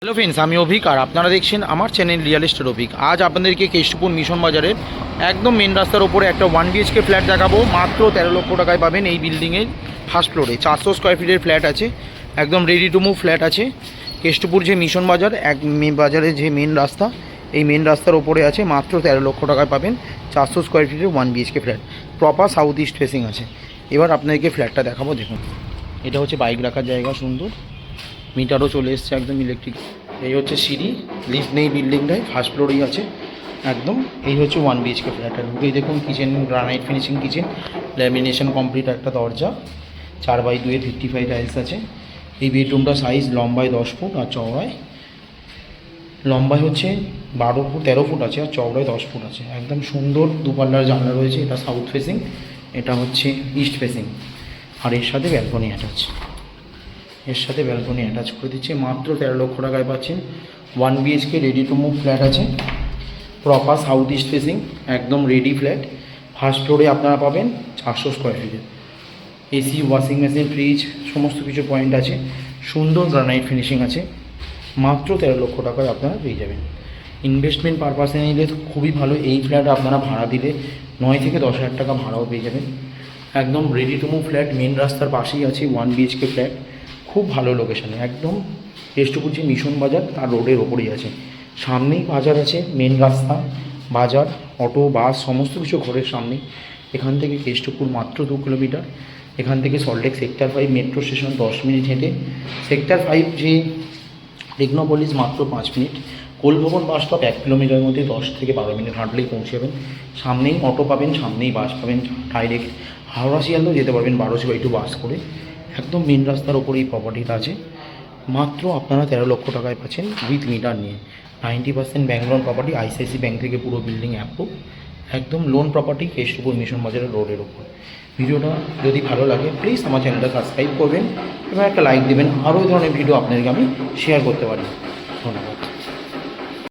Hello friends, আমি অভিক আর আপনারা দেখছেন আমার চ্যানেল রিয়েল এস্টেট অভিক। আজ আপনাদেরকে কেষ্টপুর মিশন বাজারের একদম মেন রাস্তার ওপরে একটা 1 BHK ফ্ল্যাট দেখাবো। মাত্র 13 লক্ষ টাকায় পাবেন। এই বিল্ডিংয়ের ফার্স্ট ফ্লোরে 400 স্কোয়ার ফিটের ফ্ল্যাট আছে, একদম রেডি টু মুভ ফ্ল্যাট আছে। কেষ্টপুর যে মিশন বাজার বাজারের যে মেন রাস্তা, এই মেন রাস্তার ওপরে আছে। মাত্র 13 লক্ষ টাকায় পাবেন 400 স্কোয়ার ফিটের 1 BHK flat, proper south east facing আছে। এবার আপনাদেরকে ফ্ল্যাটটা দেখাবো। দেখুন, এটা হচ্ছে বাইক রাখার জায়গা, সুন্দর মিটারও চলে এসছে একদম ইলেকট্রিক। এই হচ্ছে সিঁড়ি, লিফট নেই বিল্ডিংটায়, ফার্স্ট ফ্লোরেই আছে একদম। এই হচ্ছে 1 BHK ফ্ল্যাটের ঢুকেই দেখুন kitchen, granite finishing kitchen, lamination complete একটা দরজা, 4x2 55 টাইলস আছে। এই বেডরুমটা সাইজ লম্বায় 10 ফুট আর চওড়ায়, লম্বায় হচ্ছে 13 ফুট আছে আর চওড়ায় 10 ফুট আছে। একদম সুন্দর দুপাল্লার জানলা রয়েছে। এটা সাউথ ফেসিং, এটা হচ্ছে ইস্ট ফেসিং, আর এর সাথে ব্যালকনি অ্যাটাচ। করে দিচ্ছে। মাত্র 13 লক্ষ টাকায় পাচ্ছেন 1 BHK ready to move flat আছে, প্রপার সাউথ ইস্ট ফেসিং, একদম রেডি ফ্ল্যাট। ফার্স্ট ফ্লোরে আপনারা পাবেন 400 স্কোয়ার ফিটে, এসি, ওয়াশিং মেশিন, ফ্রিজ, সমস্ত কিছু পয়েন্ট আছে। সুন্দর গ্রানাইট ফিনিশিং আছে। মাত্র 13 লক্ষ টাকায় আপনারা পেয়ে যাবেন। ইনভেস্টমেন্ট পারপাসে নিলে খুবই ভালো। এই ফ্ল্যাট আপনারা ভাড়া দিলে 9 থেকে 10 হাজার টাকা ভাড়াও পেয়ে যাবেন। একদম ready to move flat, main রাস্তার পাশেই আছে 1 BHK ফ্ল্যাট, খুব ভালো লোকেশানে। একদম কেষ্টপুর যে মিশন বাজার তার রোডের ওপরেই আছে, সামনেই বাজার আছে, মেন রাস্তা, বাজার, অটো, বাস সমস্ত কিছু ঘরের সামনেই। এখান থেকে কেষ্টপুর মাত্র 2 কিলোমিটার। এখান থেকে Salt Lake sector 5 metro station 10 minute হেঁটে, সেক্টর 5 যে টেকনোপলিস মাত্র 5 মিনিট, কোলভবন বাস স্টপ 1 কিলোমিটারের মধ্যে 10 থেকে 12 মিনিট হাঁটলেই পৌঁছে যাবেন। সামনেই অটো পাবেন, সামনেই বাস পাবেন, ডাইরেক্ট হাওড়া শিয়ালদাও যেতে পারবেন 12/2 বাস করে। একদম মেন রাস্তার ওপরে এই প্রপার্টিটা আছে। মাত্র আপনারা 13 লক্ষ টাকায় পাচ্ছেন উইথ মিটার নিয়ে। 90% bank loan property, ICICI bank থেকে পুরো বিল্ডিং অ্যাপ্রুভ, একদম লোন প্রপার্টি, কেষ্টপুর মিশন বাজারের রোডের ওপর। ভিডিওটা যদি ভালো লাগে প্লিজ আমার চ্যানেলটা সাবস্ক্রাইব করবেন এবং একটা লাইক দেবেন। আরও এই ধরনের ভিডিও আপনাদেরকে আমি শেয়ার করতে পারি। ধন্যবাদ।